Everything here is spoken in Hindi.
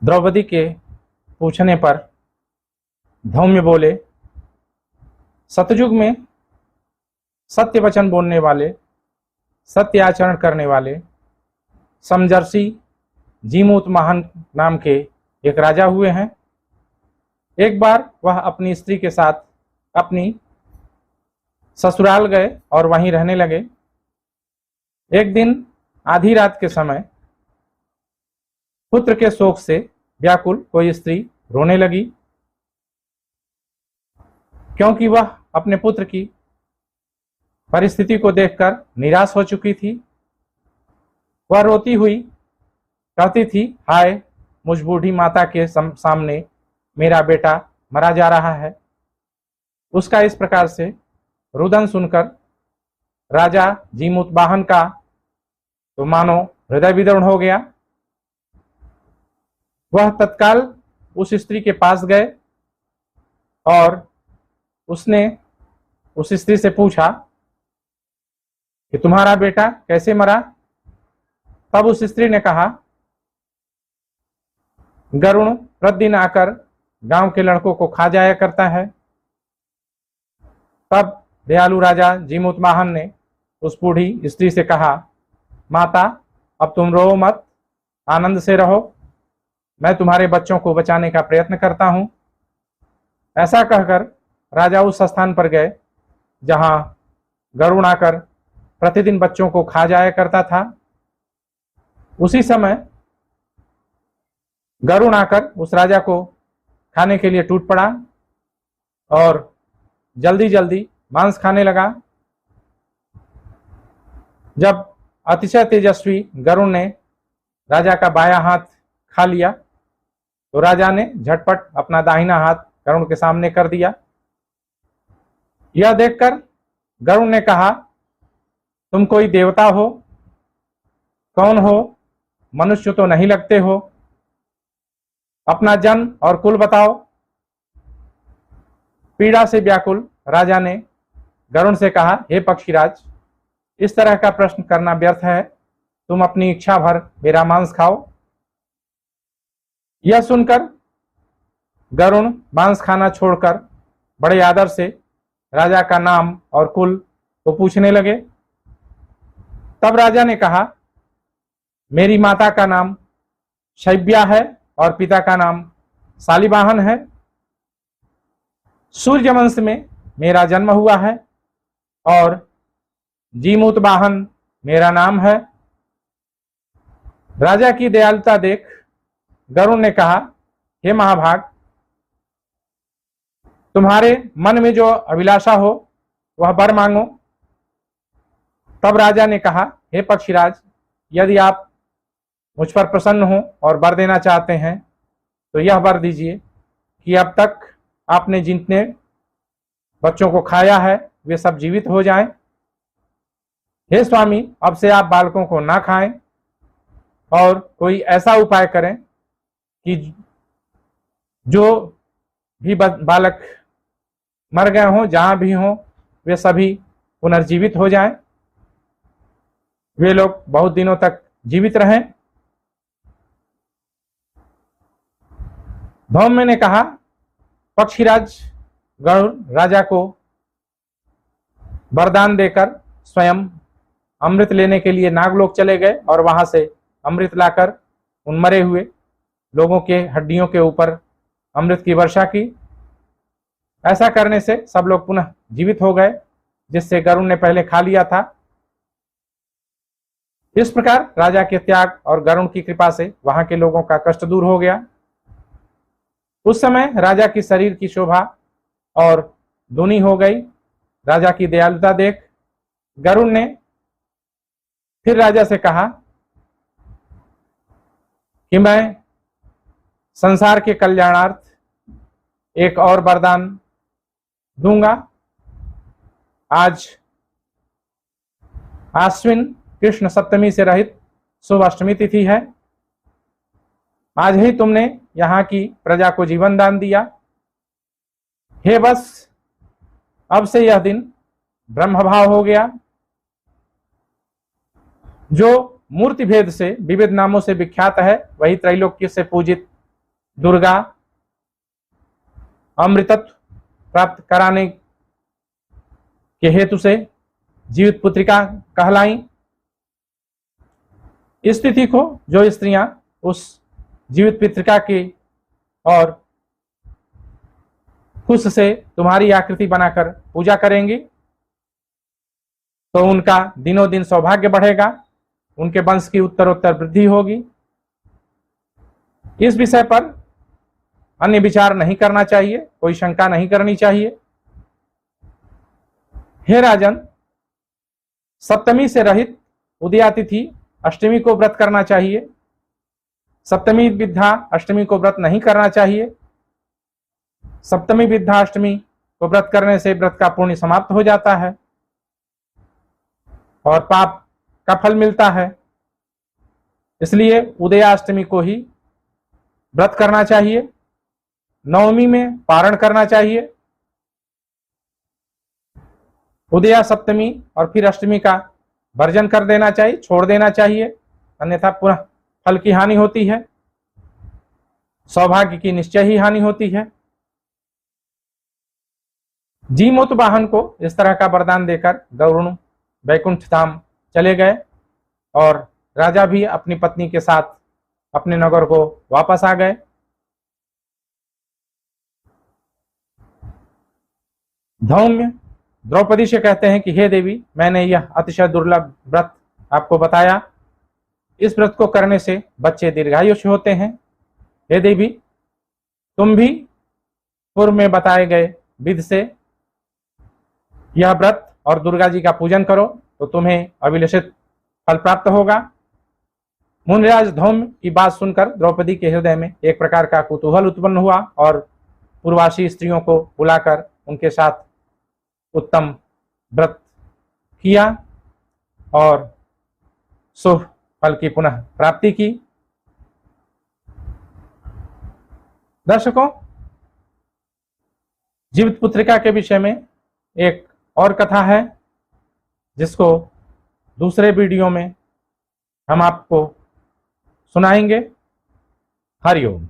द्रौपदी के पूछने पर धौम्य बोले, सतयुग में सत्य वचन बोलने वाले, सत्य आचरण करने वाले समदर्शी जीमूत महान नाम के एक राजा हुए हैं। एक बार वह अपनी स्त्री के साथ अपनी ससुराल गए और वहीं रहने लगे। एक दिन आधी रात के समय पुत्र के शोक से व्याकुल कोई स्त्री रोने लगी, क्योंकि वह अपने पुत्र की परिस्थिति को देखकर निराश हो चुकी थी। वह रोती हुई कहती थी, हाय मुझ बूढ़ी माता के सामने मेरा बेटा मरा जा रहा है। उसका इस प्रकार से रुदन सुनकर राजा जीमूतवाहन का तो मानो हृदय विदीर्ण हो गया। वह तत्काल उस स्त्री के पास गए और उसने उस स्त्री से पूछा कि तुम्हारा बेटा कैसे मरा। तब उस स्त्री ने कहा, गरुण प्रतिदिन आकर गांव के लड़कों को खा जाया करता है। तब दयालु राजा जीमूतवाहन ने उस बूढ़ी स्त्री से कहा, माता अब तुम रो मत, आनंद से रहो, मैं तुम्हारे बच्चों को बचाने का प्रयत्न करता हूं। ऐसा कहकर राजा उस स्थान पर गए जहां गरुण आकर प्रतिदिन बच्चों को खा जाया करता था। उसी समय गरुण आकर उस राजा को खाने के लिए टूट पड़ा और जल्दी जल्दी मांस खाने लगा। जब अतिशय तेजस्वी गरुण ने राजा का बायां हाथ खा लिया तो राजा ने झटपट अपना दाहिना हाथ गरुण के सामने कर दिया। यह देखकर गरुण ने कहा, तुम कोई देवता हो? कौन हो? मनुष्य तो नहीं लगते हो। अपना जन्म और कुल बताओ। पीड़ा से व्याकुल राजा ने गरुण से कहा, हे पक्षीराज, इस तरह का प्रश्न करना व्यर्थ है, तुम अपनी इच्छा भर मेरा मांस खाओ। यह सुनकर गरुण मांस खाना छोड़कर बड़े आदर से राजा का नाम और कुल को पूछने लगे। तब राजा ने कहा, मेरी माता का नाम शैब्या है और पिता का नाम शालिवाहन है। सूर्य वंश में मेरा जन्म हुआ है और जीमूतवाहन मेरा नाम है। राजा की दयालुता देख गरुण ने कहा, हे महाभाग, तुम्हारे मन में जो अभिलाषा हो वह वर मांगो। तब राजा ने कहा, हे पक्षीराज, यदि आप मुझ पर प्रसन्न हो और वर देना चाहते हैं तो यह वर दीजिए कि अब तक आपने जितने बच्चों को खाया है वे सब जीवित हो जाएं। हे स्वामी, अब से आप बालकों को ना खाएं और कोई ऐसा उपाय करें कि जो भी बालक मर गए हों, जहां भी हों, वे सभी पुनर्जीवित हो जाएं, वे लोग बहुत दिनों तक जीवित रहें। धौम्य ने कहा, पक्षीराज गरुड़ राजा को वरदान देकर स्वयं अमृत लेने के लिए नागलोक चले गए और वहां से अमृत लाकर उन मरे हुए लोगों के हड्डियों के ऊपर अमृत की वर्षा की। ऐसा करने से सब लोग पुनः जीवित हो गए, जिससे गरुड़ ने पहले खा लिया था। इस प्रकार राजा के त्याग और गरुड़ की कृपा से वहां के लोगों का कष्ट दूर हो गया। उस समय राजा की शरीर की शोभा और दूनी हो गई। राजा की दयालुता देख गरुड़ ने फिर राजा से कहा कि मैं संसार के कल्याणार्थ एक और वरदान दूंगा। आज आश्विन कृष्ण सप्तमी से रहित शुभ अष्टमी तिथि है। आज ही तुमने यहाँ की प्रजा को जीवन दान दिया। हे बस, अब से यह दिन ब्रह्म भाव हो गया। जो मूर्ति भेद से विविध नामों से विख्यात है, वही त्रैलोक्य से पूजित दुर्गा अमृतत्व प्राप्त कराने के हेतु से जीवित पुत्रिका कहलाई। इस तिथि को जो स्त्रियां उस जीवित पुत्रिका की और कुश से तुम्हारी आकृति बनाकर पूजा करेंगी तो उनका दिनों दिन सौभाग्य बढ़ेगा, उनके वंश की उत्तरोत्तर वृद्धि होगी। इस विषय पर अन्य विचार नहीं करना चाहिए, कोई शंका नहीं करनी चाहिए। हे राजन, सप्तमी से रहित उदया तिथि अष्टमी को व्रत करना चाहिए। सप्तमी विद्या अष्टमी को व्रत नहीं करना चाहिए। सप्तमी विद्या अष्टमी को व्रत करने से व्रत का पुण्य समाप्त हो जाता है और पाप का फल मिलता है। इसलिए उदयाष्टमी को ही व्रत करना चाहिए। नवमी में पारण करना चाहिए। उदया सप्तमी और फिर अष्टमी का वर्जन कर देना चाहिए, छोड़ देना चाहिए, अन्यथा पुनः फल की हानि होती है, सौभाग्य की निश्चय ही हानि होती है। जीमूत वाहन को इस तरह का वरदान देकर गरुड़ वैकुंठ धाम चले गए और राजा भी अपनी पत्नी के साथ अपने नगर को वापस आ गए। धौम्य द्रौपदी से कहते हैं कि हे देवी, मैंने यह अतिशय दुर्लभ व्रत आपको बताया। इस व्रत को करने से बच्चे दीर्घायुष्य होते हैं। हे देवी, तुम भी पूर्व में बताए गए विधि से यह व्रत और दुर्गा जी का पूजन करो तो तुम्हें अभिलषित फल प्राप्त होगा। मुनिराज धौम्य की बात सुनकर द्रौपदी के हृदय में एक प्रकार का कुतूहल उत्पन्न हुआ और पूर्वासी स्त्रियों को बुलाकर उनके साथ उत्तम व्रत किया और शुभ फल की पुनः प्राप्ति की। दर्शकों, जीवित पुत्रिका के विषय में एक और कथा है जिसको दूसरे वीडियो में हम आपको सुनाएंगे। हरिओम।